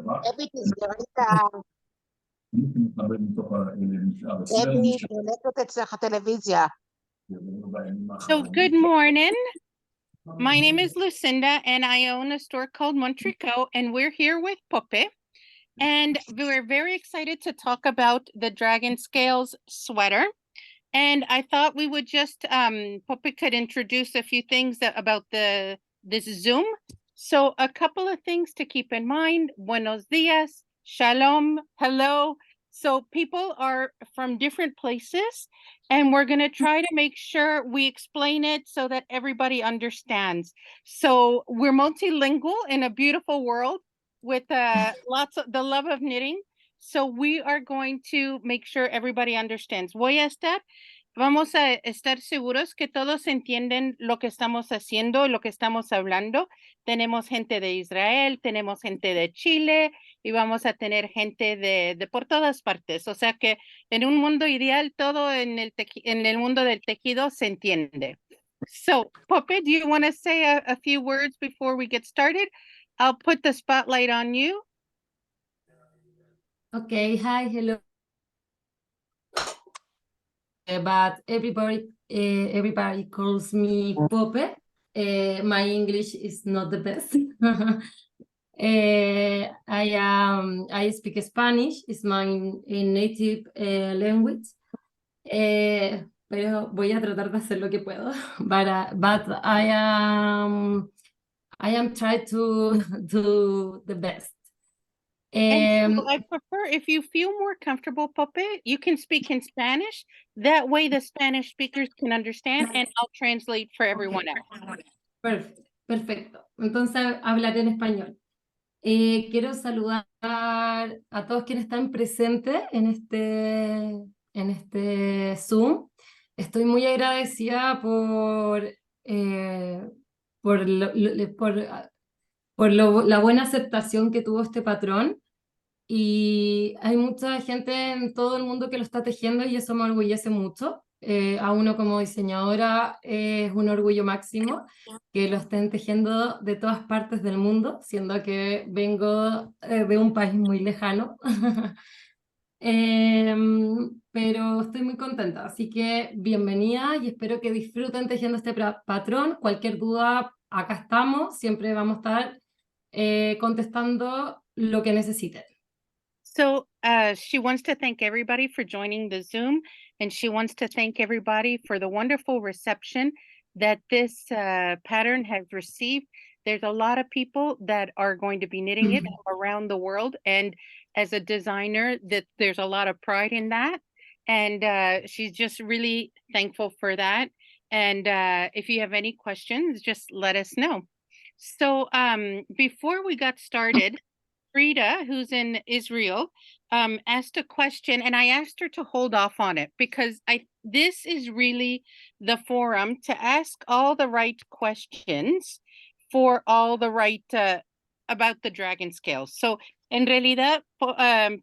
Epi, תסגרי Epi, נלקת אצלך הטלוויזיה. So good morning. My name is Lucinda and I own a store called MOnt Tricot, and we're here with Pope. And we're very excited to talk about the Dragon Scales sweater. And I thought we would just, Pope could introduce a few things about this Zoom. So a couple of things to keep in mind. Buenos dias, shalom, hello. So people are from different places, and we're going to try to make sure we explain it so that everybody understands. So we're multilingual in a beautiful world with lots of the love of knitting. So we are going to make sure everybody understands. Vamos a estar seguros que todos entienden lo que estamos haciendo, lo que estamos hablando. Tenemos gente de Israel, tenemos gente de Chile y vamos a tener gente de por todas partes. O sea que en un mundo ideal, todo en el mundo del tejido se entiende. So, Pope, do you want to say a few words before we get started? I'll put the spotlight on you. Okay, hi, hello. But everybody calls me Pope. My English is not the best. I speak Spanish. It's my native language. Pero voy a tratar de hacer lo que puedo. But I am trying to do the best. And so I prefer, if you feel more comfortable, Pope, you can speak in Spanish. That way the Spanish speakers can understand, and I'll translate for everyone else. Perfecto. Entonces hablaré en español. Quiero saludar a todos quienes están presentes en este Zoom. Estoy muy agradecida por la buena aceptación que tuvo este patrón. Y hay mucha gente en todo el mundo que lo está tejiendo y eso me orgullece mucho. A uno como diseñadora es un orgullo máximo que lo estén tejiendo de todas partes del mundo, siendo que vengo de un país muy lejano. Pero estoy muy contenta, así que bienvenida y espero que disfruten tejiendo este patrón. Cualquier duda, acá estamos, siempre vamos a estar contestando lo que necesiten. So she wants to thank everybody for joining the Zoom, and she wants to thank everybody for the wonderful reception that this pattern has received. There's a lot of people that are going to be knitting it around the world, and as a designer, there's a lot of pride in that, and she's just really thankful for that. And if you have any questions, just let us know. So before we got started, Frida, who's in Israel, asked a question, and I asked her to hold off on it because this is really the forum to ask all the right questions for all the right about the dragon scales. So, en realidad,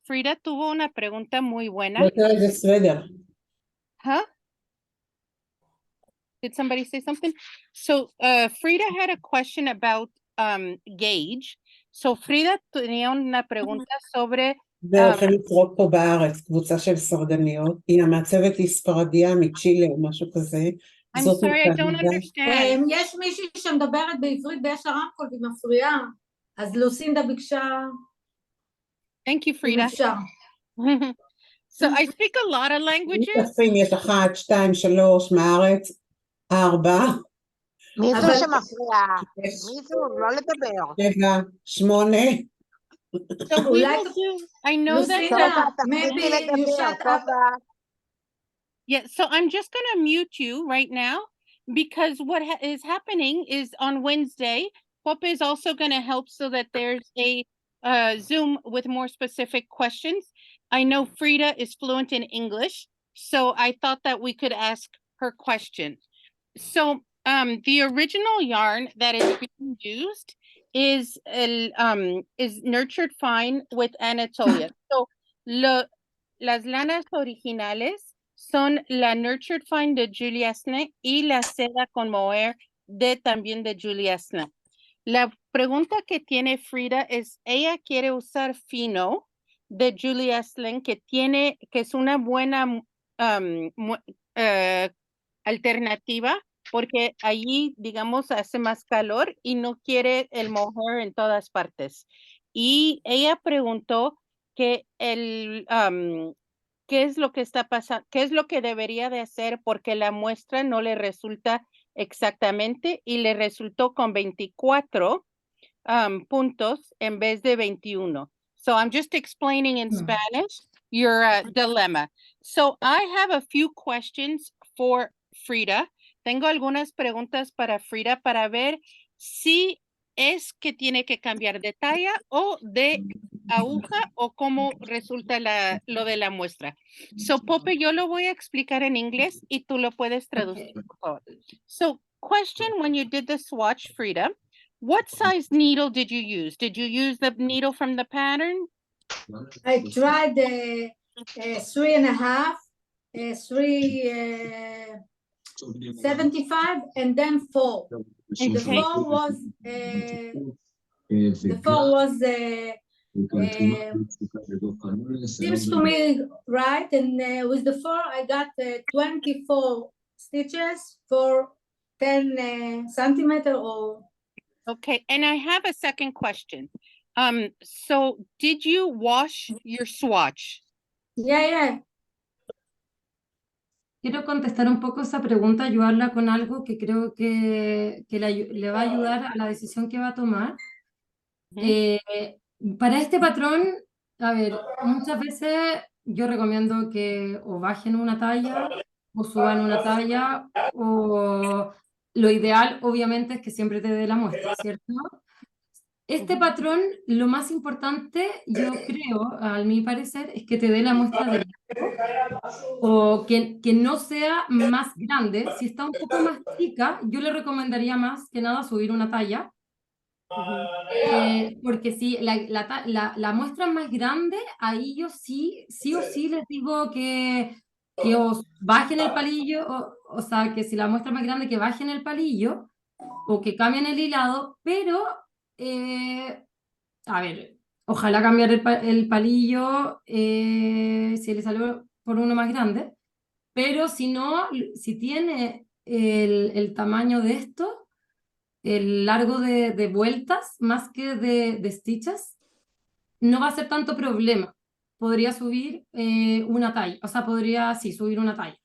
Frida tuvo una pregunta muy buena. Huh? Did somebody say something? So, Frida had a question about gauge. So Frida tenía una pregunta sobre... והולכים לקרות פה בארץ, קבוצה של סרדניות, היא המעצבת היא ספרדיה מצ'ילה או משהו כזה. I'm sorry, I don't understand. יש מישהי שמדברת בעברית ויש לה רמקול והיא מפריעה, אז לוסינדה ביקשה... Thank you, Frida. So I speak a lot of languages. יש 1, 2, 3 מהארץ, 4. מי זו שמפריע? מי זו? לא לדבר. 7, 8. So we will do, I know that. Maybe you shut up. Yeah, so I'm just going to mute you right now because what is happening is on Wednesday, Pope is also going to help so that there's a Zoom with more specific questions. I know Frida is fluent in English, so I thought that we could ask her question. So the original yarn that is being used is nurtured fine with Anatolia. So las lanas originales son la nurtured fine de Juliasne y la seda con mohair también de Juliasne. La pregunta que tiene Frida es, ella quiere usar fino de Julia Sling, que es una buena alternativa, porque allí, digamos, hace más calor y no quiere el mohair en todas partes. Y ella preguntó que qué es lo que está pasando, qué es lo que debería de hacer porque la muestra no le resulta exactamente y le resultó con 24 puntos en vez de 21. So I'm just explaining in Spanish your dilemma. So I have a few questions for Frida. Tengo algunas preguntas para Frida para ver si es que tiene que cambiar de talla o de aguja o cómo resulta lo de la muestra. So Pope, yo lo voy a explicar en inglés y tú lo puedes traducir, por favor. So question when you did the swatch, Frida, what size needle did you use? Did you use the needle from the pattern? I tried 3.5, 3.75, and then 4. And the 4 was seems to me right, and with the 4 I got 24 stitches for 10 centimeter or. Okay, and I have a second question. So did you wash your swatch? Yeah. Quiero contestar un poco esa pregunta, ayudarla con algo que creo que le va a ayudar a la decisión que va a tomar. Para este patrón, a ver, muchas veces yo recomiendo que o bajen una talla o suban una talla, o lo ideal obviamente es que siempre te dé la muestra, ¿cierto? Este patrón, lo más importante, yo creo, a mi parecer, es que te dé la muestra de o que no sea más grande. Si está un poco más chica, yo le recomendaría más que nada subir una talla. Porque si la muestra más grande, ahí yo sí o sí les digo que os bajen el palillo, o sea, que si la muestra más grande, que bajen el palillo o que cambien el hilado, pero a ver, ojalá cambiar el palillo si le salió por uno más grande, pero si no, si tiene el tamaño de esto, el largo de vueltas más que de stitches, no va a ser tanto problema. Podría subir una talla, o sea, podría, sí, subir una talla.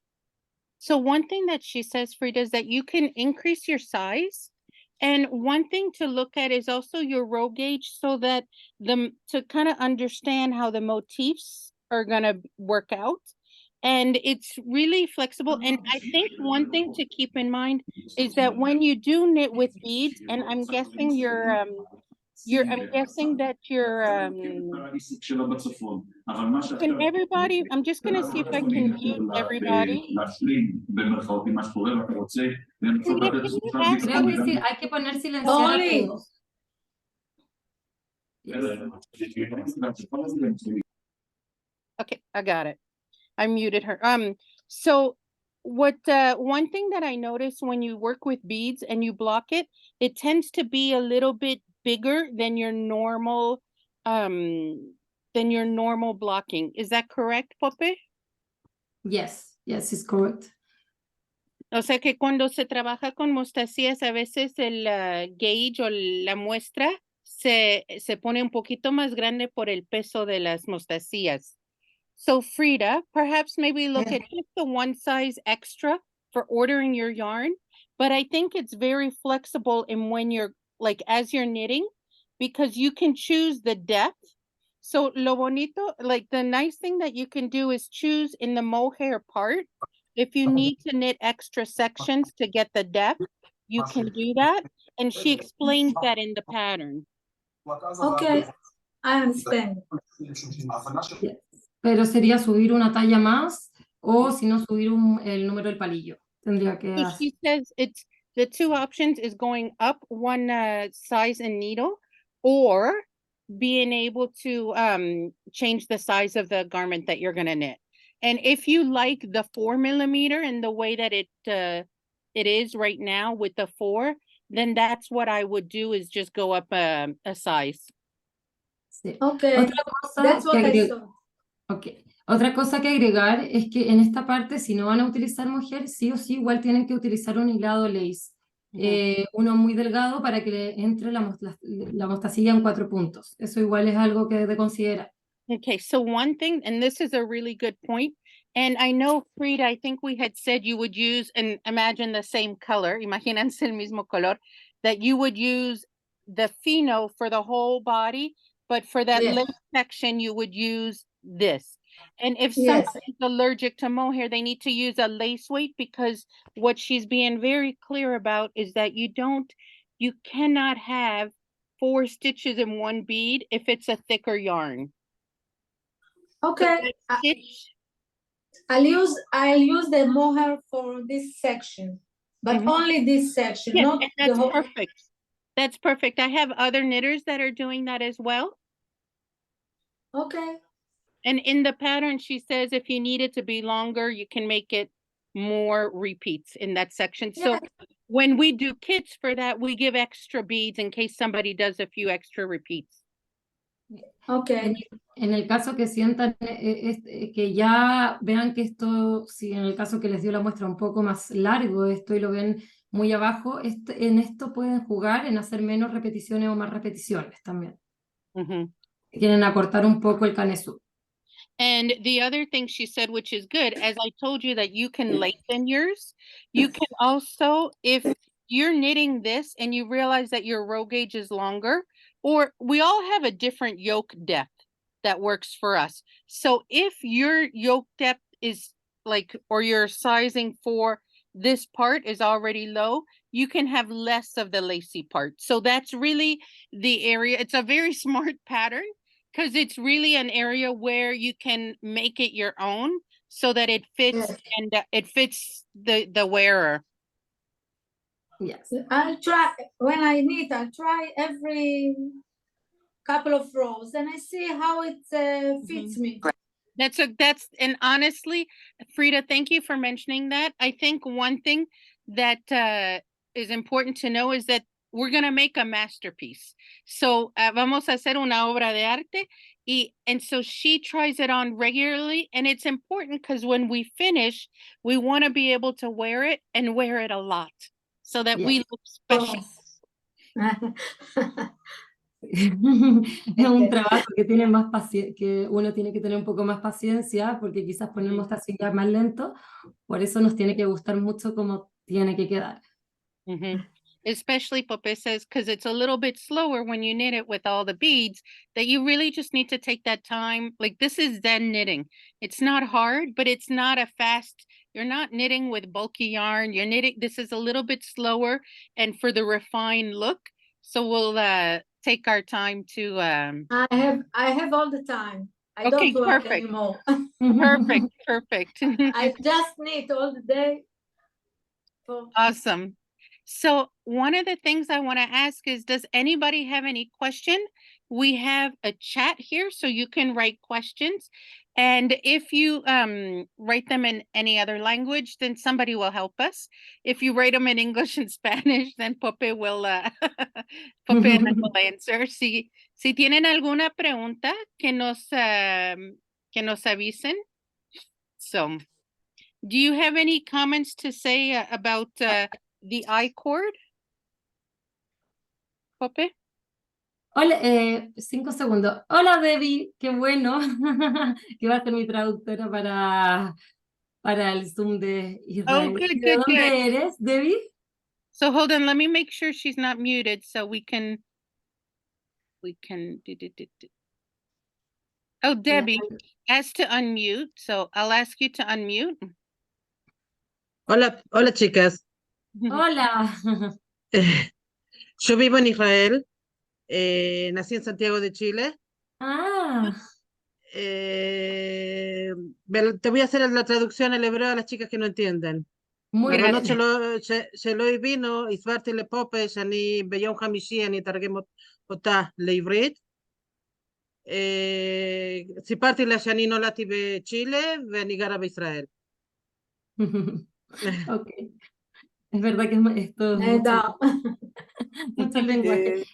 So one thing that she says, Frida, is that you can increase your size. And one thing to look at is also your row gauge so that to kind of understand how the motifs are going to work out. And it's really flexible. And I think one thing to keep in mind is that when you do knit with beads, and I'm guessing I'm guessing that can everybody, I'm just going to see if I can mute everybody. Creo que sí, hay que poner silenciar a todos. Okay, I got it. I muted her. So what one thing that I notice when you work with beads and you block it, it tends to be a little bit bigger than your normal blocking. Is that correct, Pope? Yes, it's correct. O sea que cuando se trabaja con mostacías, a veces el gauge o la muestra se pone un poquito más grande por el peso de las mostacías. So Frida, perhaps maybe look at just the one size extra for ordering your yarn, but I think it's very flexible in when you're like as you're knitting, because you can choose the depth. So lo bonito, like the nice thing that you can do is choose in the mohair part. If you need to knit extra sections to get the depth, you can do that. And she explains that in the pattern. Okay, I understand. Yes. Pero sería subir una talla más o si no subir el número del palillo. Tendría que So hacer. she says it's the two options is going up one size in needle or being able to change the size of the garment that you're going to knit. And if you like the 4 millimeter and the way that it is right now with the 4, then that's what I would do, is just go up a size. Sí. Okay, Otra cosa that's que what I agregar, saw. okay. Otra cosa que agregar es que en esta parte, si no van a utilizar mujer, sí o sí igual tienen que utilizar un hilado lace. Uno muy delgado para que le entre la mostacilla en 4 puntos. Eso igual es algo que de considerar. Okay, so one thing, and this is a really good point, and I know, Frida, I think we had said you would use, and imagine the same color, imagínense el mismo color, that you would use the fino for the whole body, but for that Yes. lip section, you would use this. And if Yes. somebody's allergic to mohair, they need to use a lace weight, because what she's being very clear about is that you cannot have 4 stitches in one bead if it's a thicker yarn. Okay, Stitch. I'll use the mohair for this section, but only this section, Yes, not and the that's whole. perfect. That's perfect. I have other knitters that are doing that as well. Okay. And in the pattern, she says if you need it to be longer, you can make it more repeats in that section. So Yeah. when we do kits for that, we give extra beads in case somebody does a few extra repeats. Okay. En el caso que sientan que ya vean que esto, si en el caso que les dio la muestra un poco más largo esto y lo ven muy abajo, en esto pueden jugar en hacer menos repeticiones o más repeticiones también. Quieren acortar un poco el canesú. And the other thing she said, which is good, as I told you that you can lengthen yours, you can also, if you're knitting this and you realize that your row gauge is longer, or we all have a different yoke depth that works for us. So if your yoke depth is like, or your sizing for this part is already low, you can have less of the lacy part. So that's really the area. It's a very smart pattern, because it's really an area where you can make it your own so that it fits. Yes. And it fits the wearer. Yes. I'll try, when I knit, I'll try every couple of rows and I see how it fits me. And honestly, Frida, thank you for mentioning that. I think one thing that is important to know is that we're going to make a masterpiece. So vamos a hacer una obra de arte. And so she tries it on regularly. And it's important because when we finish, we want to be able to wear it and wear it a lot so that we look special. Es un trabajo que tiene más que uno tiene que tener un poco más paciencia, porque quizás poner mostacilla más lento, por eso nos tiene que gustar mucho cómo tiene que quedar. Especially Pope says, because it's a little bit slower when you knit it with all the beads, that you really just need to take that time. Like, this is Zen knitting. It's not hard, but it's not a fast, you're not knitting with bulky yarn. You're knitting, this is a little bit slower and for the refined look. So we'll take our time to I have all the time. I don't work anymore. Perfect. I just knit all the day. Awesome. So one of the things I want to ask is, does anybody have any question? We have a chat here, so you can write questions. And if you write them in any other language, then somebody will help us. If you write them in English and Spanish, then Pope will answer. Si tienen alguna pregunta, que nos avisen. So, do you have any comments to say about the I-cord? Pope? Hola, 5 segundos. Hola, Debbie, qué bueno que va a ser mi traductora para el Zoom de Israel. Oh, good, ¿De dónde eres, Debbie? So hold on, let me make sure she's not muted so we can Oh, Debbie asked to unmute, so I'll ask you to unmute. Hola, chicas. Hola. Yo vivo en Israel, nací en Santiago de Chile. Te voy a hacer la traducción al hebreo a las chicas que no entienden. Muy שלא הבינו, הסברתי לפופה שאני ביום חמישי אני אתרגם אותה לעברית. סיפרתי לה שאני נולדתי בצ'ילה ואני גרה בישראל. Okay. Es verdad que esto es mucho. Muchos lenguajes.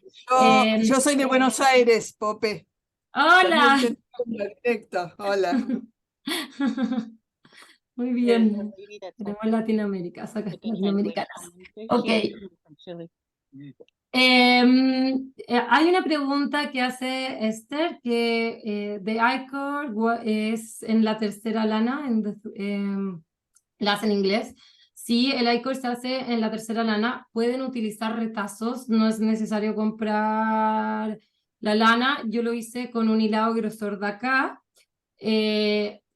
Yo soy de Buenos Aires, Pope. Hola. También tenemos la directa. Hola. Muy bien. Tenemos Latinoamérica, sacas latinoamericanas. Ok. Hay una pregunta que hace Esther, que de I-cord es en la tercera lana, la hace en inglés. Si el I-cord se hace en la tercera lana, pueden utilizar retazos, no es necesario comprar la lana. Yo lo hice con un hilado grosor de acá.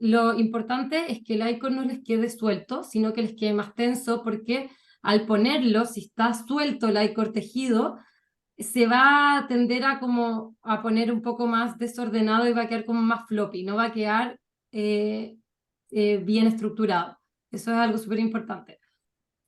Lo importante es que el I-cord no les quede suelto, sino que les quede más tenso, porque al ponerlo, si está suelto el I-cord tejido, se va a tender a como a poner un poco más desordenado y va a quedar como más floppy, no va a quedar bien estructurado. Eso es algo súper importante.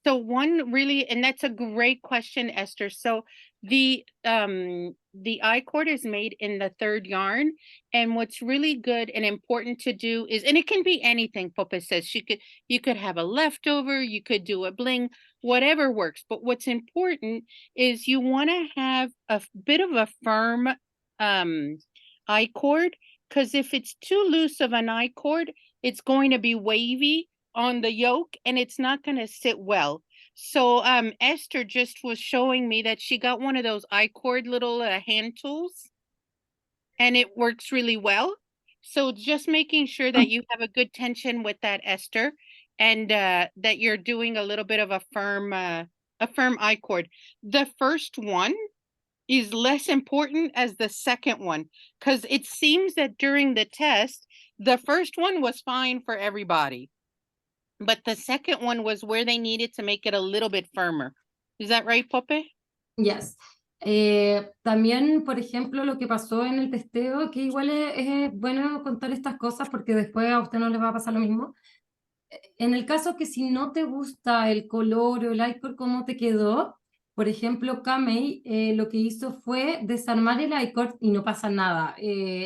So one really, and that's a great question, Esther. So the I-cord is made in the third yarn, and what's really good and important to do is, and it can be anything. Popa says you could have a leftover, you could do a bling, whatever works. But what's important is you want to have a bit of a firm I-cord, because if it's too loose of an I-cord, it's going to be wavy on the yoke and it's not going to sit well. So Esther just was showing me that she got one of those I-cord little hand tools, and it works really well. So just making sure that you have a good tension with that, Esther, and that you're doing a little bit of a firm I-cord. The first one is less important as the second one, because it seems that during the test, the first one was fine for everybody, but the second one was where they needed to make it a little bit firmer. Is that right, Pope? Yes. También, por ejemplo, lo que pasó en el testeo, que igual es bueno contar estas cosas porque después a usted no le va a pasar lo mismo. En el caso que si no te gusta el color o el I-cord cómo te quedó, por ejemplo, Kamei lo que hizo fue desarmar el I-cord y no pasa nada.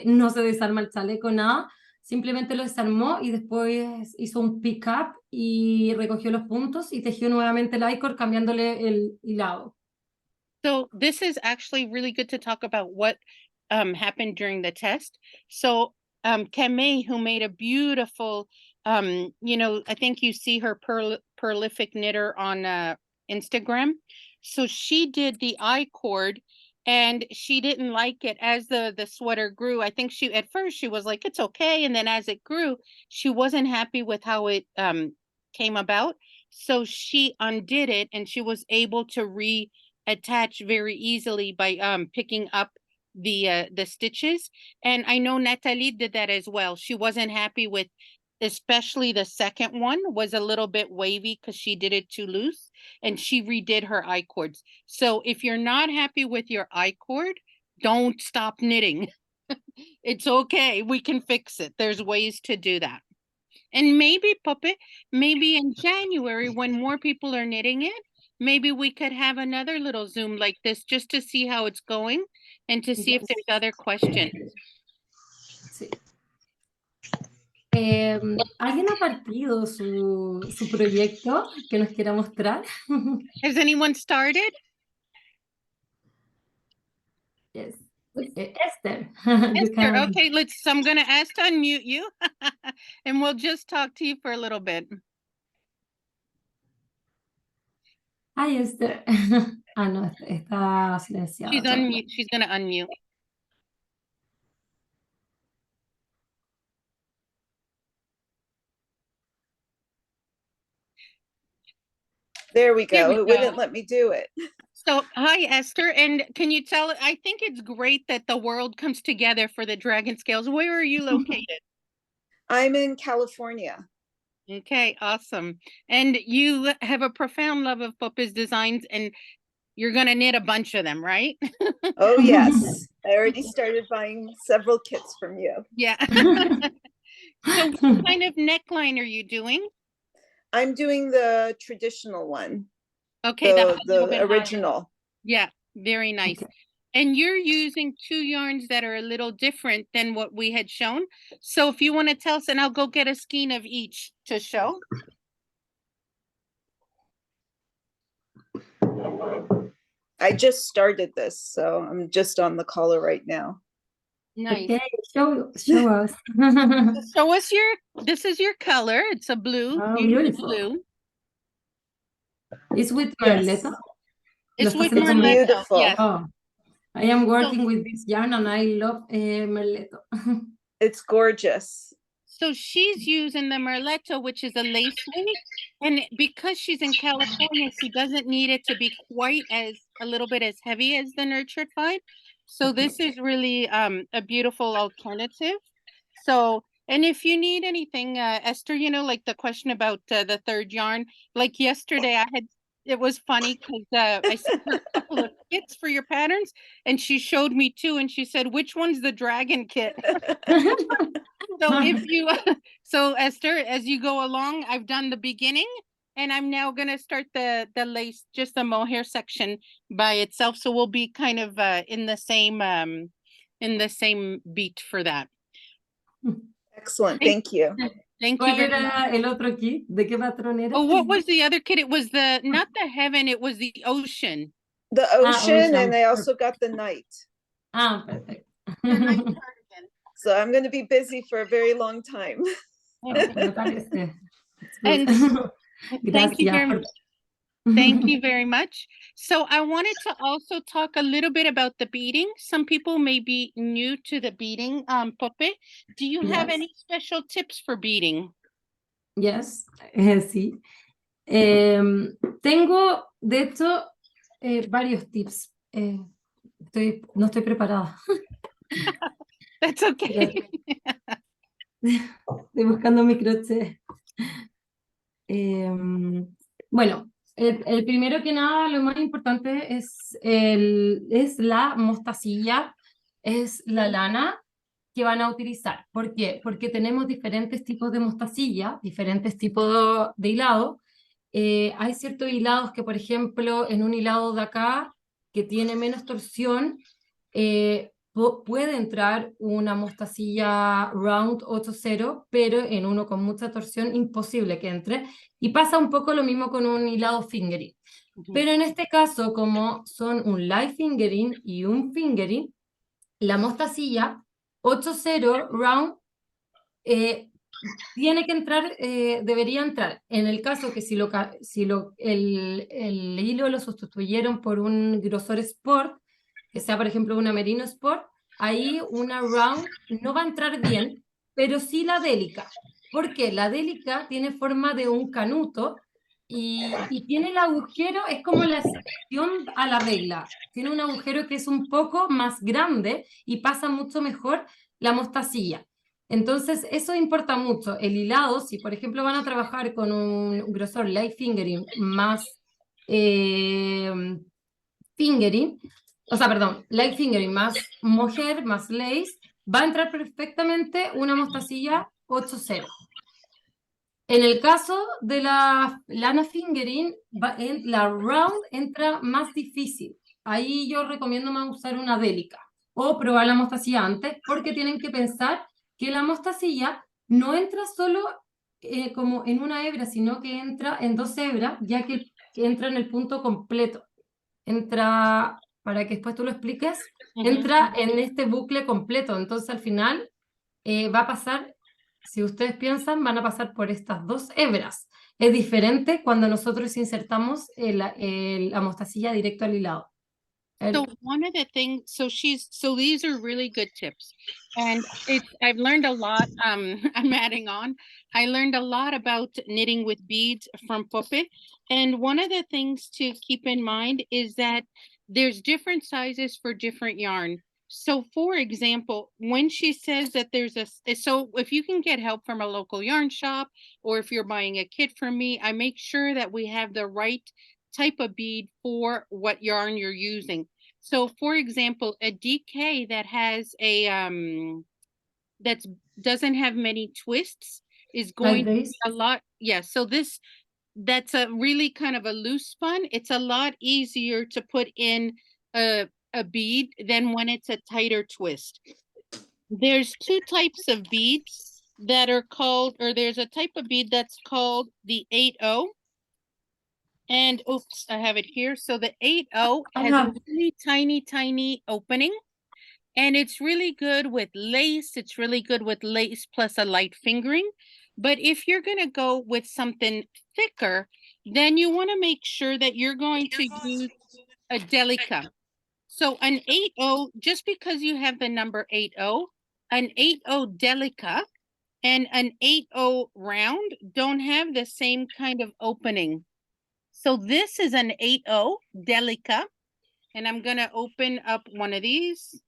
No se desarma el chaleco, nada. Simplemente lo desarmó y después hizo un pick-up y recogió los puntos y tejió nuevamente el I-cord cambiándole el hilado. So this is actually really good to talk about what happened during the test. So Kamei, who made a beautiful, I think you see her prolific knitter on Instagram. So she did the I-cord, and she didn't like it as the sweater grew. I think at first she was like, it's okay. And then as it grew, she wasn't happy with how it came about. So she undid it, and she was able to attach very easily by picking up the stitches. And I know Natalie did that as well. She wasn't happy with, especially the second one was a little bit wavy because she did it too loose, and she redid her I-cords. So if you're not happy with your I-cord, don't stop knitting. It's okay. We can fix it. There's ways to do that. And maybe, Puppet, maybe in January when more people are knitting it, maybe we could have another little Zoom like this just to see how it's going and to see if there's other questions. Sí. ¿Alguien ha partido su proyecto que nos quiera mostrar? Has anyone started? Yes. Esther. Esther, okay, I'm going to ask to unmute you and we'll just talk to you for a little bit. Hi, Esther. No, está silenciada. She's going to unmute. There we go. It wouldn't let me do it. So, hi, Esther. And can you tell, I think it's great that the world comes together for the Dragon Scales. Where are you located? I'm in California. Okay, awesome. And you have a profound love of Pope's designs, and you're going to knit a bunch of them, right? Oh, yes. I already started buying several kits from you. Yeah. So what kind of neckline are you doing? I'm doing the traditional one. Okay, the original. Higher. Yeah, very nice. Okay. And you're using 2 yarns that are a little different than what we had shown. So if you want to tell us, and I'll go get a skein of each to show. I just started this, so I'm just on the collar right now. Nice. Okay, show us. Show us this is your color. It's a blue, Oh, beautiful beautiful. blue. It's with Yes. Merleto. It's Lo with está haciendo con Merleto. beautiful. Yes. Oh, I am working with this yarn and I love Merleto. It's gorgeous. So she's using the Merleto, which is a lace weight. And because she's in California, she doesn't need it to be quite a little bit as heavy as the nurtured fine. So this is really a beautiful alternative. So, and if you need anything, Esther, you know, like the question about the third yarn, like yesterday it was funny because I sent her a couple of kits for your patterns and she showed me two and she said, which one's the dragon kit? So so Esther, as you go along, I've done the beginning and I'm now going to start the lace, just the mohair section by itself. So we'll be kind of in the same beat for that. Excellent, thank you. Thank you ¿Cuál very much. era el otro kit? ¿De qué patrón era? Oh, what was the other kit? It was not the heaven, it was the ocean. The ocean, ocean. and I also got the night. Ah, perfecto. The night cardigan. So I'm going to be busy for a very long time. Me parece. And thank you very much. Thank you very much. So I wanted to also talk a little bit about the beading. Some people may be new to the beading, Pope. Do you have Yes. any special tips for beading? Yes, sí. Tengo, de hecho, varios tips. No estoy preparada. That's okay. Estoy buscando mi crochet. Bueno, el primero que nada, lo más importante es la mostacilla, es la lana que van a utilizar. ¿Por qué? Porque tenemos diferentes tipos de mostacilla, diferentes tipos de hilado. Hay ciertos hilados que, por ejemplo, en un hilado de acá, que tiene menos torsión, puede entrar una mostacilla round 8.0, pero en uno con mucha torsión, imposible que entre. Y pasa un poco lo mismo con un hilado fingering. Pero en este caso, como son un light fingering y un fingering, la mostacilla 8.0 round tiene que entrar, debería entrar. En el caso que si el hilo lo sustituyeron por un grosor sport, que sea por ejemplo una merino sport, ahí una round no va a entrar bien, pero sí la délica. Porque la délica tiene forma de un canuto y tiene el agujero, es como la excepción a la regla. Tiene un agujero que es un poco más grande y pasa mucho mejor la mostacilla. Entonces, eso importa mucho. El hilado, si por ejemplo van a trabajar con un grosor light fingering más fingering, o sea, perdón, light fingering más mohair, más lace, va a entrar perfectamente una mostacilla 8.0. En el caso de la lana fingering, la round entra más difícil. Ahí yo recomiendo más usar una délica o probar la mostacilla antes, porque tienen que pensar que la mostacilla no entra solo como en una hebra, sino que entra en 2 hebras, ya que entra en el punto completo. Entra, para que después tú lo expliques, entra en este bucle completo. Entonces al final va a pasar, si ustedes piensan, van a pasar por estas 2 hebras. Es diferente cuando nosotros insertamos la mostacilla directo al hilado. So one of the things, so these are really good tips. And I've learned a lot, I'm adding on. I learned a lot about knitting with beads from Pope. And one of the things to keep in mind is that there's different sizes for different yarn. So for example, when she says that so if you can get help from a local yarn shop, or if you're buying a kit from me, I make sure that we have the right type of bead for what yarn you're using. So for example, a DK that has doesn't have many twists is going to be a lot. Yeah. So that's a really kind of a loose spun. It's a lot easier to put in a bead than when it's a tighter twist. There's 2 types of beads that are called, or there's a type of bead that's called the 8-0. And oops, I have it here. So the 8-0 has a really tiny opening. And it's really good with lace. It's really good with lace plus a light fingering. But if you're going to go with something thicker, then you want to make sure that you're going to use a delica. So an 8-0, just because you have the number 8-0, an 8-0 delica and an 8-0 round don't have the same kind of opening. So this is an 8-0 delica, and I'm going to open up one of these.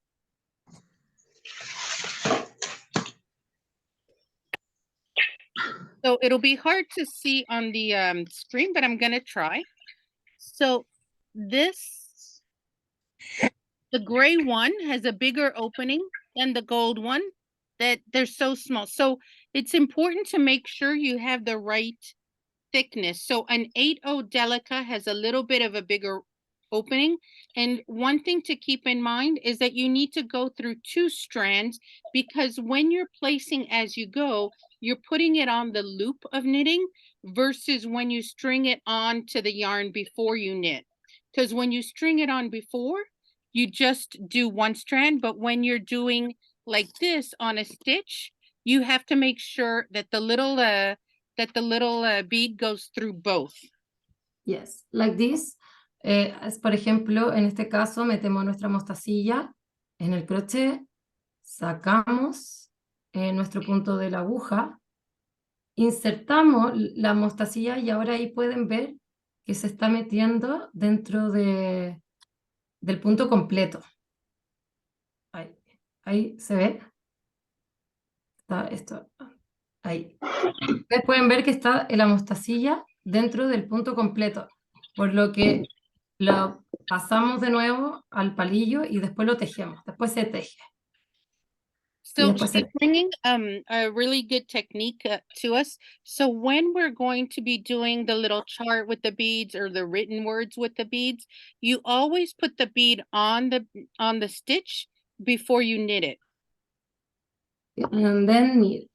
So it'll be hard to see on the screen, but I'm going to try. So this, the gray one has a bigger opening than the gold one, that they're so small. So it's important to make sure you have the right thickness. So an 8-0 delica has a little bit of a bigger opening. And one thing to keep in mind is that you need to go through 2 strands, because when you're placing as you go, you're putting it on the loop of knitting versus when you string it on to the yarn before you knit. Because when you string it on before, you just do 1 strand, but when you're doing like this on a stitch, you have to make sure that the little bead goes through both. Yes, like this. Por ejemplo, en este caso metemos nuestra mostacilla en el crochet, sacamos nuestro punto de la aguja, insertamos la mostacilla y ahora ahí pueden ver que se está metiendo dentro del punto completo. Ahí se ve. Está esto. Ahí. Ustedes pueden ver que está la mostacilla dentro del punto completo, por lo que lo pasamos de nuevo al palillo y después lo tejemos. Después se teje. So she's bringing a really good technique to us. So when we're going to be doing the little chart with the beads or the written words with the beads, you always put the bead on the stitch before you knit it. And then knit.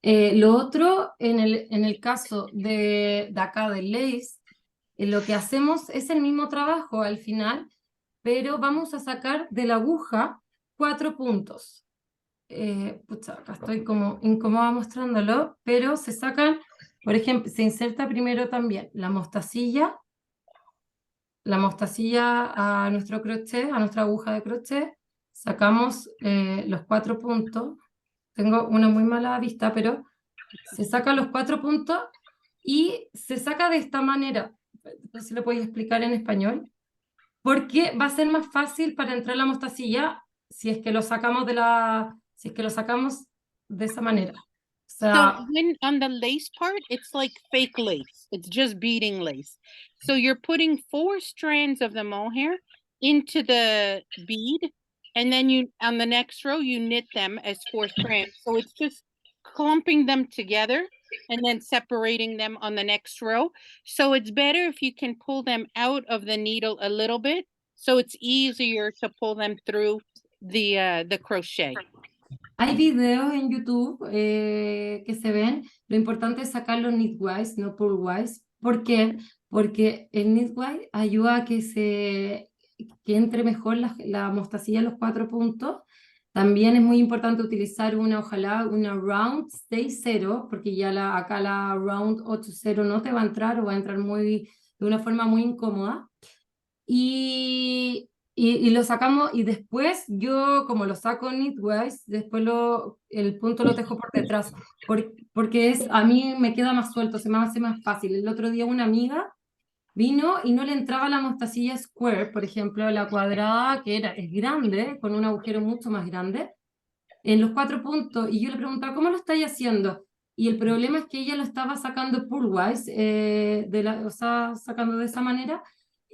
Lo otro, en el caso de acá del lace, lo que hacemos es el mismo trabajo al final, pero vamos a sacar de la aguja 4 puntos. Pucha, acá estoy como incómoda mostrándolo, pero se sacan, por ejemplo, se inserta primero también la mostacilla a nuestro crochet, a nuestra aguja de crochet, sacamos los 4 puntos. Tengo una muy mala vista, pero se sacan los 4 puntos y se saca de esta manera. No sé si lo podéis explicar en español. Porque va a ser más fácil para entrar la mostacilla si es que lo sacamos de esa manera. So when on the lace part, it's like fake lace. It's just beading lace. So you're putting 4 strands of the mohair into the bead, and then you on the next row you knit them as 4 strands. So it's just clumping them together and then separating them on the next row. So it's better if you can pull them out of the needle a little bit, so it's easier to pull them through the crochet. Hay videos en YouTube que se ven. Lo importante es sacarlo knitwise, no purlwise. ¿Por qué? Porque el knitwise ayuda a que entre mejor la mostacilla en los 4 puntos. También es muy importante utilizar ojalá una round stay 0, porque ya acá la round 8-0 no te va a entrar o va a entrar de una forma muy incómoda. Y lo sacamos, y después yo, como lo saco knitwise, después el punto lo tejo por detrás, porque a mí me queda más suelto, se me hace más fácil. El otro día una amiga vino y no le entraba la mostacilla square, por ejemplo, la cuadrada, que es grande, con un agujero mucho más grande, en los 4 puntos, y yo le preguntaba, ¿cómo lo estáis haciendo? Y el problema es que ella lo estaba sacando purlwise, o sea, sacando de esa manera,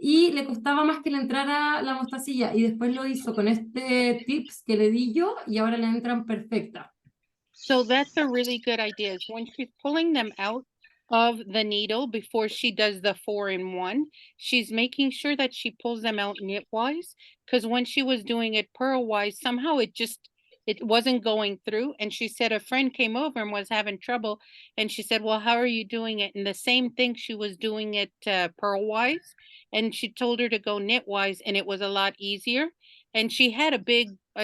y le costaba más que le entrara la mostacilla, y después lo hizo con este tips que le di yo, y ahora le entran perfecta. So that's a really good idea, is when she's pulling them out of the needle before she does the 4-in-1, she's making sure that she pulls them out knitwise, because when she was doing it purlwise, somehow it it wasn't going through. And she said a friend came over and was having trouble. And she said, well, how are you doing it? And the same thing, she was doing it purlwise. And she told her to go knitwise, and it was a lot easier. And she had a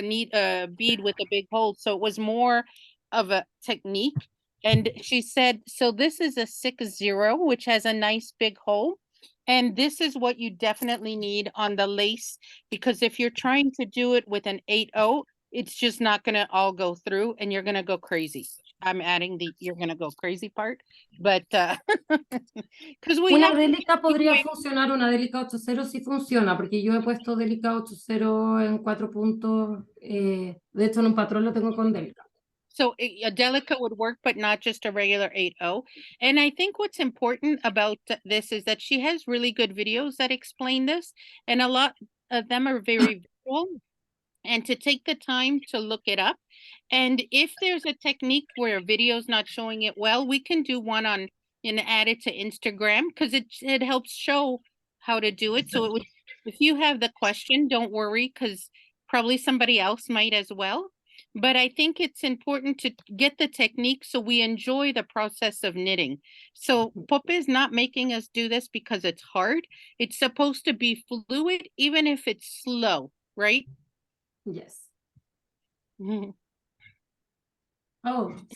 neat bead with a big hole. So it was more of a technique. And she said, so this is a 6-0, which has a nice big hole. And this is what you definitely need on the lace, because if you're trying to do it with an 8-0, it's just not going to all go through and you're going to go crazy. I'm adding the you're going to go crazy part, but because we una have Delica podría funcionar, una Delica 8.0 sí funciona, porque yo he puesto Delica 8.0 en 4 puntos, de hecho en un patrón lo tengo con Delica. So a Delica would work, but not just a regular 8-0. And I think what's important about this is that she has really good videos that explain this. And a lot of them are very visual. And to take the time to look it up. And if there's a technique where a video is not showing it well, we can do one on and add it to Instagram, because it helps show how to do it. So if you have the question, don't worry, because probably somebody else might as well. But I think it's important to get the technique so we enjoy the process of knitting. So Poppe is not making us do this because it's hard. It's supposed to be fluid, even if it's slow, right? Yes. Oh,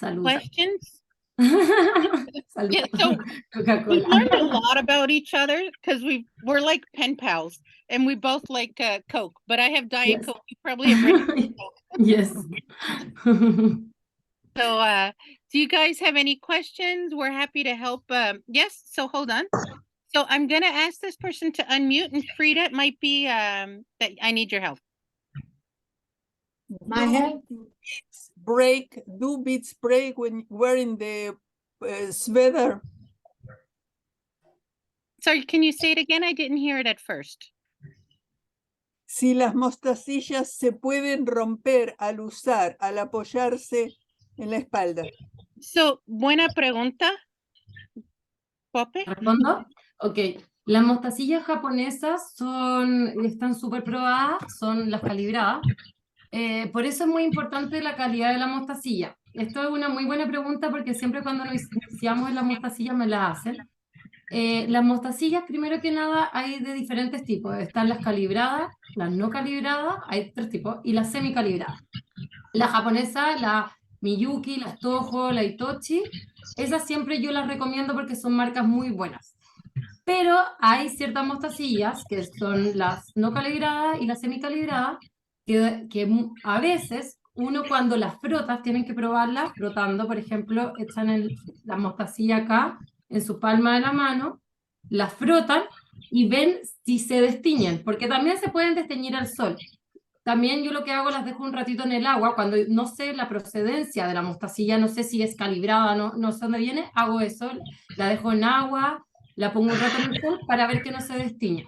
salud. Questions? Salud. Yeah, so Coca-Cola. we've learned a lot about each other because we're like pen pals, and we both like Coke, but I have Diet Yes. Coke. You probably have regular Coke. Yes. So do you guys have any questions? We're happy to help. Yes, so hold on. So I'm gonna ask this person to unmute, and Frida, it might be that I need your help. My help. Do beats break when wearing the sweater? Sorry, can you say it again? I didn't hear it at first. Si las mostacillas se pueden romper al apoyarse en la espalda. So, buena pregunta, Poppe. ¿Respondo? Ok. Las mostacillas japonesas están súper probadas, son las calibradas. Por eso es muy importante la calidad de la mostacilla. Esto es una muy buena pregunta porque siempre cuando nos iniciamos en las mostacillas me la hacen. Las mostacillas, primero que nada, hay de diferentes tipos. Están las calibradas, las no calibradas, hay 3 tipos, y las semicalibradas. La japonesa, la Miyuki, la Toho, la Itochi, esas siempre yo las recomiendo porque son marcas muy buenas. Pero hay ciertas mostacillas que son las no calibradas y las semicalibradas que a veces uno cuando las frotas, tienen que probarlas frotando, por ejemplo, echan la mostacilla acá en su palma de la mano, las frotan y ven si se destiñen, porque también se pueden desteñir al sol. También yo lo que hago, las dejo un ratito en el agua, cuando no sé la procedencia de la mostacilla, no sé si es calibrada, no sé dónde viene, hago eso, la dejo en agua, la pongo un rato en el sol para ver que no se destiña.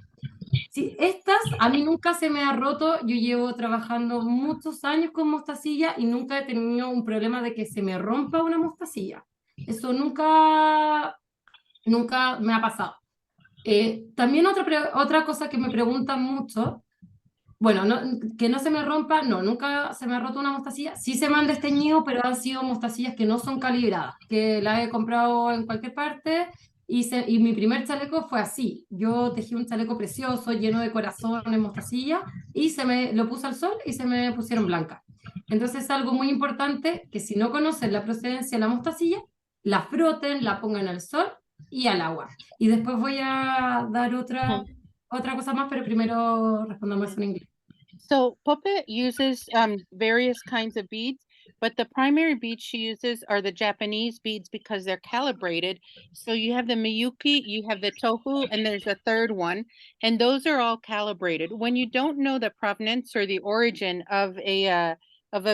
Sí, estas a mí nunca se me ha roto, yo llevo trabajando muchos años con mostacilla y nunca he tenido un problema de que se me rompa una mostacilla. Eso nunca me ha pasado. También otra cosa que me preguntan mucho, bueno, que no se me rompa, no, nunca se me ha roto una mostacilla, sí se me han desteñido, pero han sido mostacillas que no son calibradas, que las he comprado en cualquier parte. Y mi primer chaleco fue así. Yo tejí un chaleco precioso, lleno de corazones, mostacilla, y lo puse al sol y se me pusieron blancas. Entonces es algo muy importante que si no conocen la procedencia de la mostacilla, la froten, la pongan al sol y al agua. Y después voy a dar otra cosa más, pero primero respondamos en inglés. So Poppe uses various kinds of beads, but the primary beads she uses are the Japanese beads because they're calibrated. So you have the Miyuki, you have the Tofu, and there's a third one, and those are all calibrated. When you don't know the provenance or the origin of a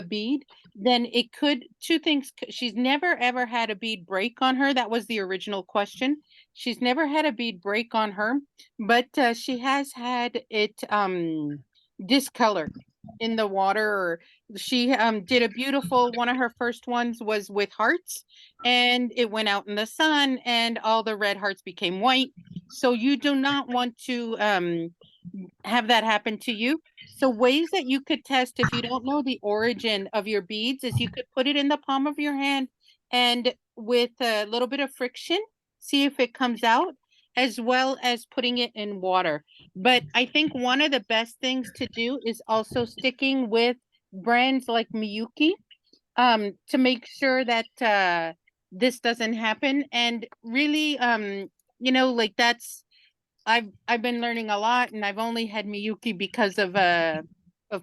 bead, then it could, 2 things. She's never ever had a bead break on her. That was the original question. She's never had a bead break on her, but she has had it discolored in the water. Or she did a beautiful, one of her first ones was with hearts, and it went out in the sun and all the red hearts became white. So you do not want to have that happen to you. So ways that you could test if you don't know the origin of your beads is you could put it in the palm of your hand and with a little bit of friction, see if it comes out, as well as putting it in water. But I think one of the best things to do is also sticking with brands like Miyuki, to make sure that this doesn't happen. And really, you know, like that's, I've been learning a lot, and I've only had Miyuki because of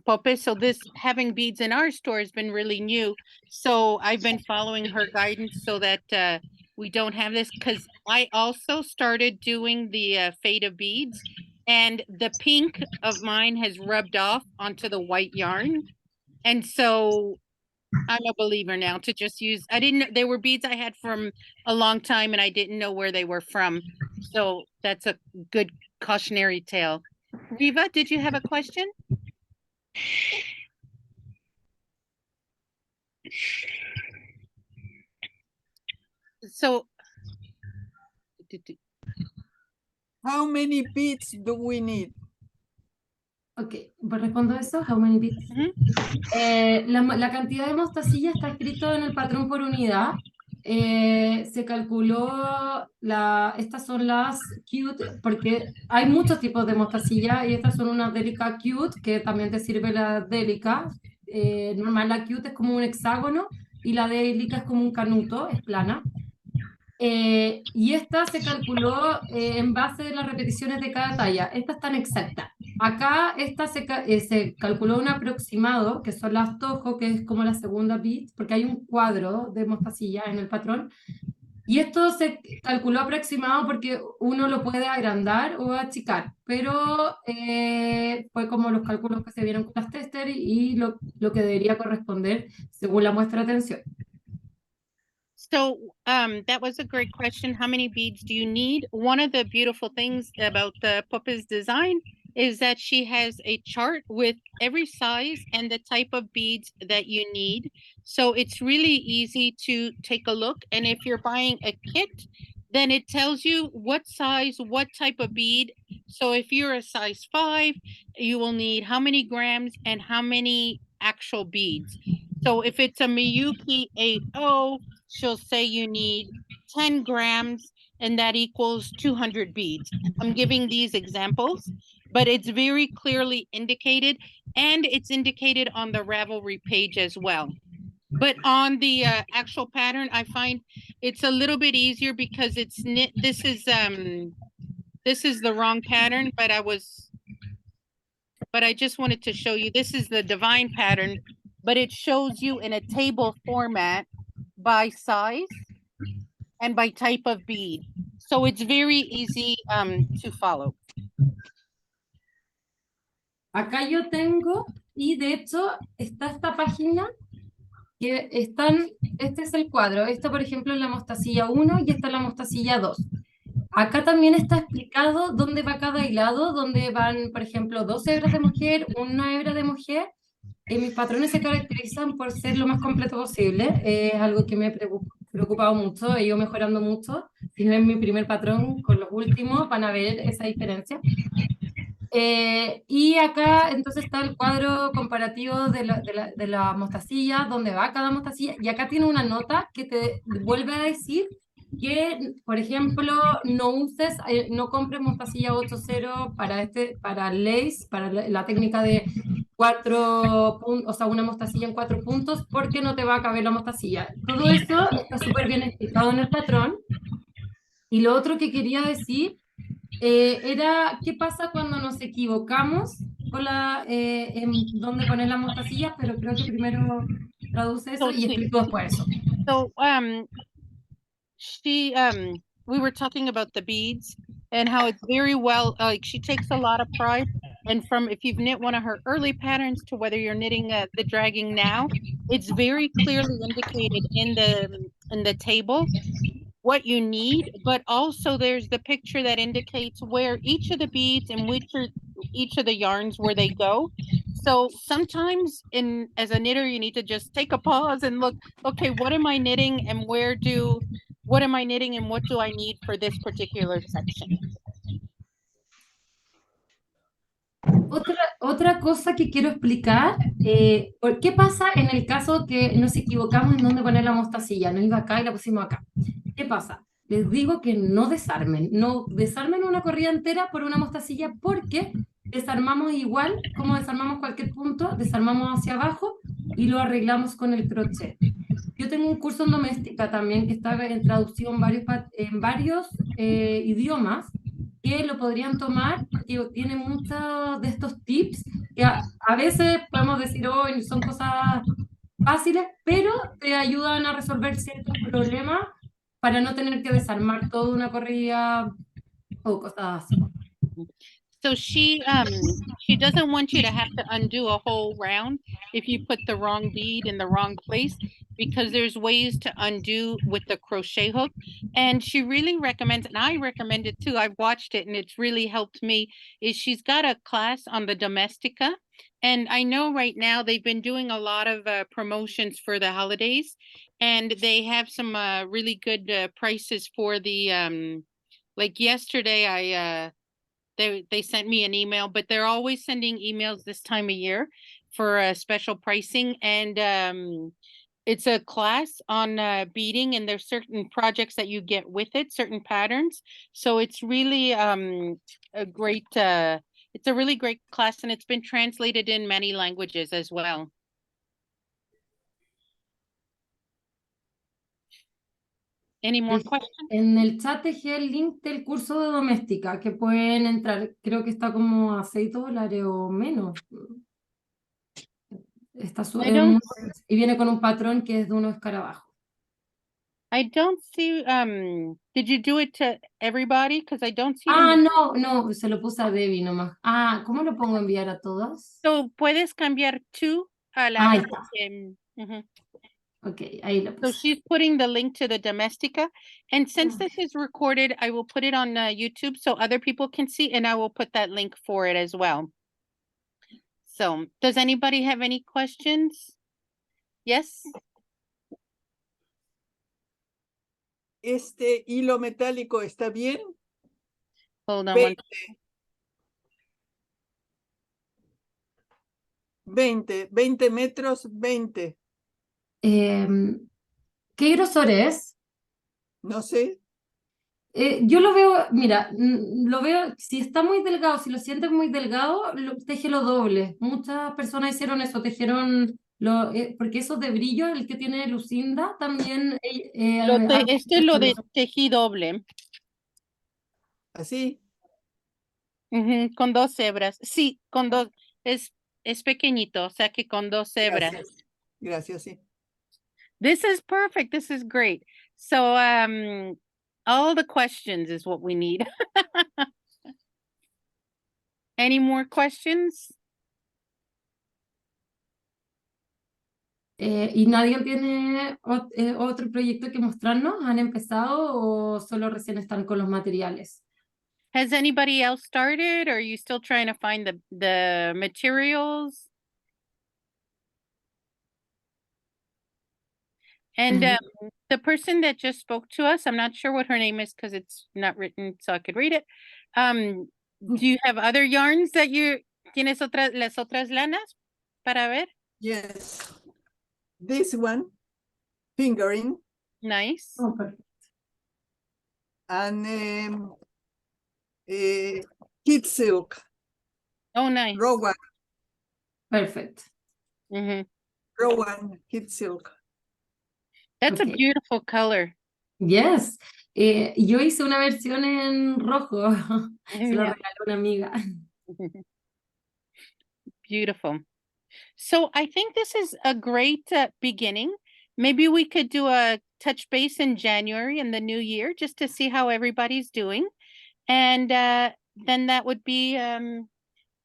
Pope. So this having beads in our store has been really new. So I've been following her guidance so that we don't have this, because I also started doing the fade of beads, and the pink of mine has rubbed off onto the white yarn. And so I'm a believer now to just use, I didn't know, they were beads I had from a long time and I didn't know where they were from. So that's a good cautionary tale. Riva, did you have a question? So, How many beads do we need? Ok, pues respondo eso. How many beads? La cantidad de mostacilla está escrito en el patrón por unidad. Se calculó, estas son las cute, porque hay muchos tipos de mostacilla y estas son unas Delica cute, que también te sirve la Delica. Normal, la cute es como un hexágono y la Delica es como un canuto, es plana. Y esta se calculó en base de las repeticiones de cada talla. Esta es tan exacta. Acá esta se calculó un aproximado, que son las Toho, que es como la segunda bead, porque hay un cuadro de mostacilla en el patrón. Y esto se calculó aproximado porque uno lo puede agrandar o achicar, pero fue como los cálculos que se vieron con las tester y lo que debería corresponder según la muestra de tensión. So that was a great question. How many beads do you need? One of the beautiful things about the Pope's design is that she has a chart with every size and the type of beads that you need. So it's really easy to take a look. And if you're buying a kit, then it tells you what size, what type of bead. So if you're a size 5, you will need how many grams and how many actual beads. So if it's a Miyuki 8.0, she'll say you need 10 grams and that equals 200 beads. I'm giving these examples, but it's very clearly indicated, and it's indicated on the Ravelry page as well. But on the actual pattern, I find it's a little bit easier because it's knit. This is the wrong pattern, but I just wanted to show you, this is the divine pattern, but it shows you in a table format by size and by type of bead. So it's very easy to follow. Acá yo tengo, y de hecho está esta página que están, este es el cuadro, esto por ejemplo es la mostacilla 1 y esta es la mostacilla 2. Acá también está explicado dónde va cada hilado, dónde van, por ejemplo, 2 hebras de mujer, 1 hebra de mujer. Mis patrones se caracterizan por ser lo más completo posible, es algo que me he preocupado mucho, he ido mejorando mucho. Si ven mi primer patrón con los últimos, van a ver esa diferencia. Y acá entonces está el cuadro comparativo de la mostacilla, dónde va cada mostacilla, y acá tiene una nota que te vuelve a decir que, por ejemplo, no compres mostacilla 8.0 para lace, para la técnica de 4 puntos, o sea, una mostacilla en 4 puntos, porque no te va a caber la mostacilla. Todo eso está súper bien explicado en el patrón. Y lo otro que quería decir era qué pasa cuando nos equivocamos con en dónde poner la mostacilla, pero creo que primero traduce eso y explico después eso. So we were talking about the beads and how it's very well, like she takes a lot of pride, and from if you've knit one of her early patterns to whether you're knitting the dragging now, it's very clearly indicated in the table what you need, but also there's the picture that indicates where each of the beads and each of the yarns where they go. So sometimes as a knitter, you need to just take a pause and look, okay, what am I knitting and what am I knitting and what do I need for this particular section? Otra cosa que quiero explicar, ¿qué pasa en el caso que nos equivocamos en dónde poner la mostacilla? No iba acá y la pusimos acá. ¿Qué pasa? Les digo que no desarmen una corrida entera por una mostacilla porque desarmamos igual como desarmamos cualquier punto, desarmamos hacia abajo y lo arreglamos con el crochet. Yo tengo un curso en doméstica también que está traducido en varios idiomas que lo podrían tomar porque tiene muchos de estos tips que a veces podemos decir, oh, son cosas fáciles, pero te ayudan a resolver ciertos problemas para no tener que desarmar toda una corrida o cosas así. So she doesn't want you to have to undo a whole round if you put the wrong bead in the wrong place, because there's ways to undo with the crochet hook. And she really recommends, and I recommend it too, I've watched it and it's really helped me, is she's got a class on the Domestika. And I know right now they've been doing a lot of promotions for the holidays, and they have some really good prices for the, like yesterday, they sent me an email, but they're always sending emails this time of year for special pricing. And it's a class on beading, and there's certain projects that you get with it, certain patterns. So it's really a great, it's a really great class, and it's been translated in many languages as well. Any more questions? En el chat dejé el link del curso de doméstica que pueden entrar. Creo que está como a $6 o menos. Está y viene con un patrón que es de unos escarabajos. I don't see, did you do it to everybody? Because I don't see it. No, se lo puse a Debbie nomás. ¿Cómo lo pongo a enviar a todas? So puedes cambiar tú a la. Okay, ahí lo puse. So she's putting the link to the Domestika. And since this is recorded, I will put it on YouTube so other people can see, and I will put that link for it as well. So does anybody have any questions? Yes? ¿Este hilo metálico está bien? Hold on 20 metros, 20. ¿Qué grosor es? No sé. Yo lo veo, mira, lo veo, si está muy delgado, si lo sientes muy delgado, téjelo doble. Muchas personas hicieron eso, tejieron, porque eso de brillo, el que tiene Lucinda, también... este es lo de tejí doble. ¿Así? Con 2 hebras. Sí, con 2. Es pequeñito, o sea que con 2 hebras. Gracias, sí. This is perfect. This is great. So, all the questions is what we need. Any more questions? ¿Y nadie tiene otro proyecto que mostrarnos? ¿Han empezado o solo recién están con los materiales? Has anybody else started, or are you still trying to find the materials? And the person that just spoke to us, I'm not sure what her name is because it's not written so I could read it. Do you have other yarns that tienes las otras lanas para ver? Yes. This one, fingering. Nice. Oh, perfect. And kid silk. Oh, nice. Rowan. Perfect. Rowan, kid silk. That's a beautiful color. Yes. Yo hice una versión en rojo. Se lo regaló una amiga. Beautiful. So I think this is a great beginning. Maybe we could do a touch base in January in the new year just to see how everybody's doing. And then that would be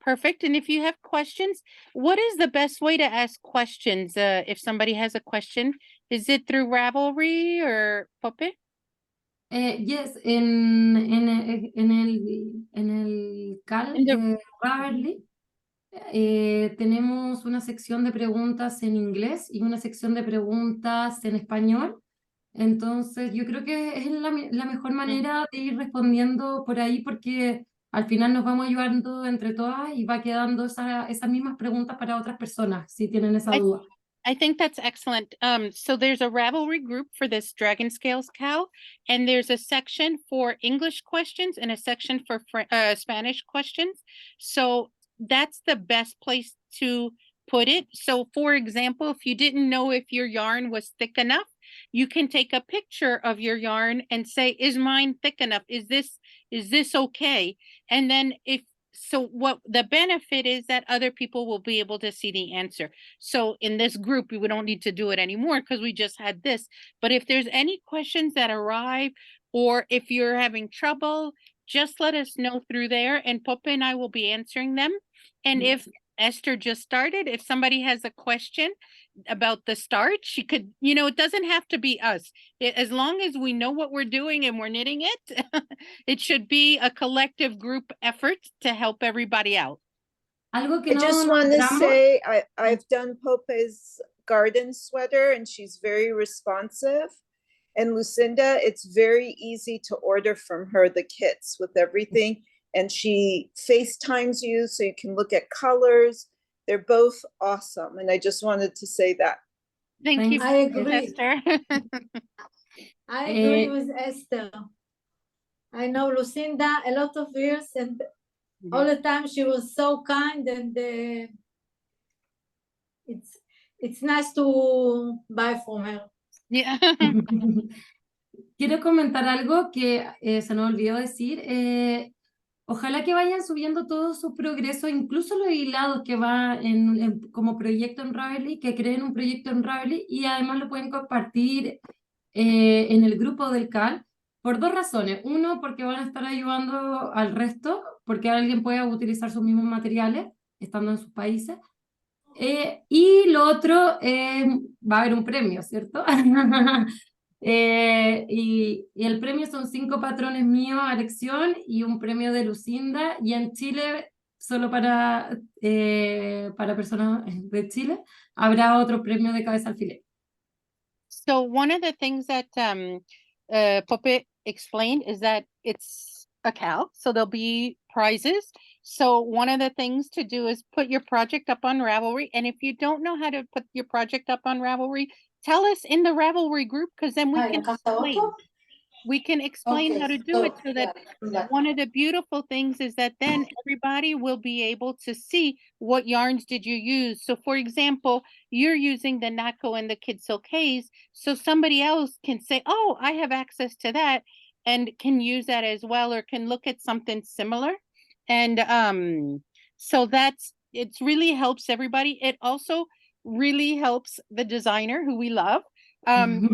perfect. And if you have questions, what is the best way to ask questions? If somebody has a question, is it through Ravelry or Poppe? Yes, en el KAL de Ravelry tenemos una sección de preguntas en inglés y una sección de preguntas en español. Entonces yo creo que es la mejor manera de ir respondiendo por ahí, porque al final nos vamos ayudando entre todas y va quedando esas mismas preguntas para otras personas, si tienen esa duda. I think that's excellent. So there's a Ravelry group for this Dragon Scales KAL, and there's a section for English questions and a section for Spanish questions. So that's the best place to put it. So for example, if you didn't know if your yarn was thick enough, you can take a picture of your yarn and say, is mine thick enough? Is this okay? And then what the benefit is that other people will be able to see the answer. So in this group, we don't need to do it anymore because we just had this. But if there's any questions that arrive, or if you're having trouble, just let us know through there, and Pope and I will be answering them. And if Esther just started, if somebody has a question about the start, she could, it doesn't have to be us. As long as we know what we're doing and we're knitting it, it should be a collective group effort to help everybody out. Algo que I no just want to nombramos- say I've done Pope's garden sweater and she's very responsive. And Lucinda, it's very easy to order from her the kits with everything. And she FaceTimes you so you can look at colors. They're both awesome. And I just wanted to say that. Thank you, I agree. Esther. I agree with Esther. I know Lucinda a lot of years, and all the time she was so kind, and it's nice to buy from her. Yeah. Quiero comentar algo que se nos olvidó decir. Ojalá que vayan subiendo todo su progreso, incluso los hilados que va como proyecto en Ravelry, que creen un proyecto en Ravelry, y además lo pueden compartir en el grupo del KAL, por dos razones. Uno, porque van a estar ayudando al resto, porque alguien puede utilizar sus mismos materiales, estando en sus países. Y lo otro, va a haber un premio, ¿cierto? Y el premio son 5 patrones míos a elección y un premio de Lucinda, y en Chile, solo para personas de Chile, habrá otro premio de cabeza alfiler. So one of the things that Pope explained is that it's a KAL, so there'll be prizes. So one of the things to do is put your project up on Ravelry, and if you don't know how to put your project up on Ravelry, tell us in the Ravelry group, because then we can explain how to do it, so that one of the beautiful things is that then everybody will be able to see what yarns did you use. So for example, you're using the Nako and the Kid Silk Haze, so somebody else can say, oh, I have access to that and can use that as well, or can look at something similar. And so it really helps everybody. It also really helps the designer, who we love,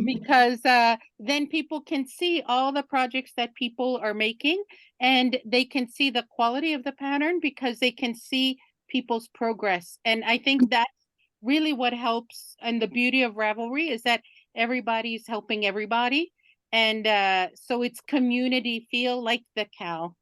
because then people can see all the projects that people are making, and they can see the quality of the pattern because they can see people's progress. And I think that's really what helps, and the beauty of Ravelry is that everybody's helping everybody, and so it's community feel like the KAL.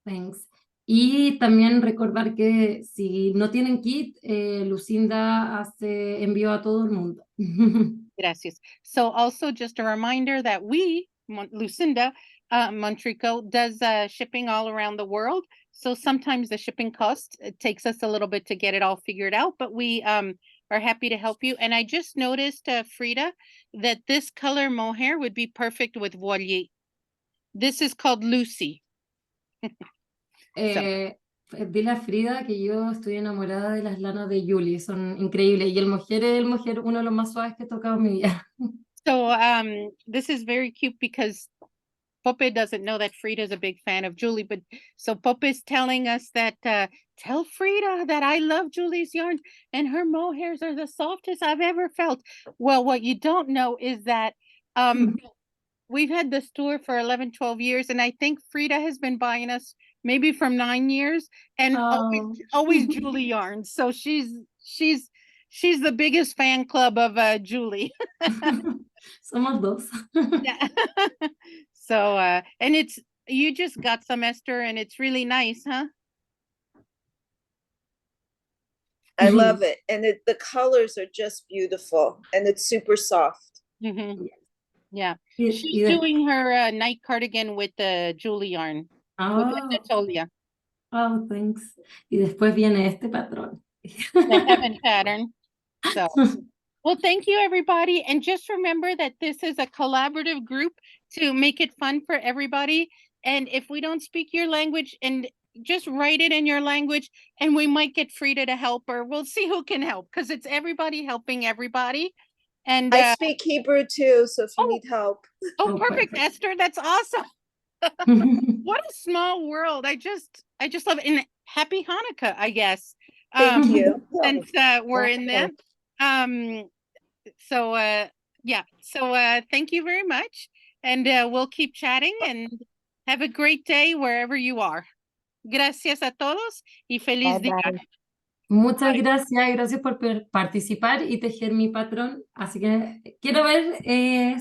Thanks. Y también recordar que si no tienen kit, Lucinda hace envío a todo el mundo. Gracias. So also just a reminder that Lucinda, MOnt Tricot, does shipping all around the world. So sometimes the shipping cost, it takes us a little bit to get it all figured out, but we are happy to help you. And I just noticed, Frida, that this color mohair would be perfect with voilier. This is called Lucy. Dile a Frida que yo estoy enamorada de las lanas de Julie, son increíbles, y el mohair es uno de los más suaves que he tocado en mi vida. So this is very cute because Pope doesn't know that Frida is a big fan of Julie, but so Pope is telling us that tell Frida that I love Julie's yarns and her mohairs are the softest I've ever felt. Well, what you don't know is that we've had the store for 11, 12 years, and I think Frida has been buying us maybe from 9 years, and always Julie yarns. So she's the biggest fan club of Julie. Somos dos. Yeah. So and you just got some, Esther, and it's really nice, huh? I love it. And the colors are just beautiful and it's super soft. Mm-hmm. Yeah. Y She's de- doing her night cardigan with the Julie yarn, with Ah, Anatolia, oh, thanks. Y después viene este patrón. the heaven pattern. So, well, thank you, everybody. And just remember that this is a collaborative group to make it fun for everybody. And if we don't speak your language, and just write it in your language, and we might get Frida to help, or we'll see who can help, because it's everybody helping everybody. And I speak Hebrew too, so if you oh. need help. oh, Oh, perfect, perfect. Esther. That's awesome. What a small world. I just love it. And happy Hanukkah, I guess. Thank you. Since we're in that. So yeah. So thank you very much. And we'll keep chatting, and have a great day wherever you are. Gracias a todos y feliz día. Bye-bye. Muchas gracias por participar y tejer mi patrón. Así que quiero ver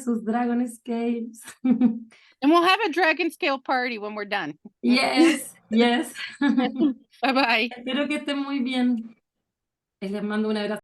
sus dragon scales. And we'll have a dragon scale party when we're done. Yes, yes. Bye bye. Espero que estén muy bien. Les mando un abrazo.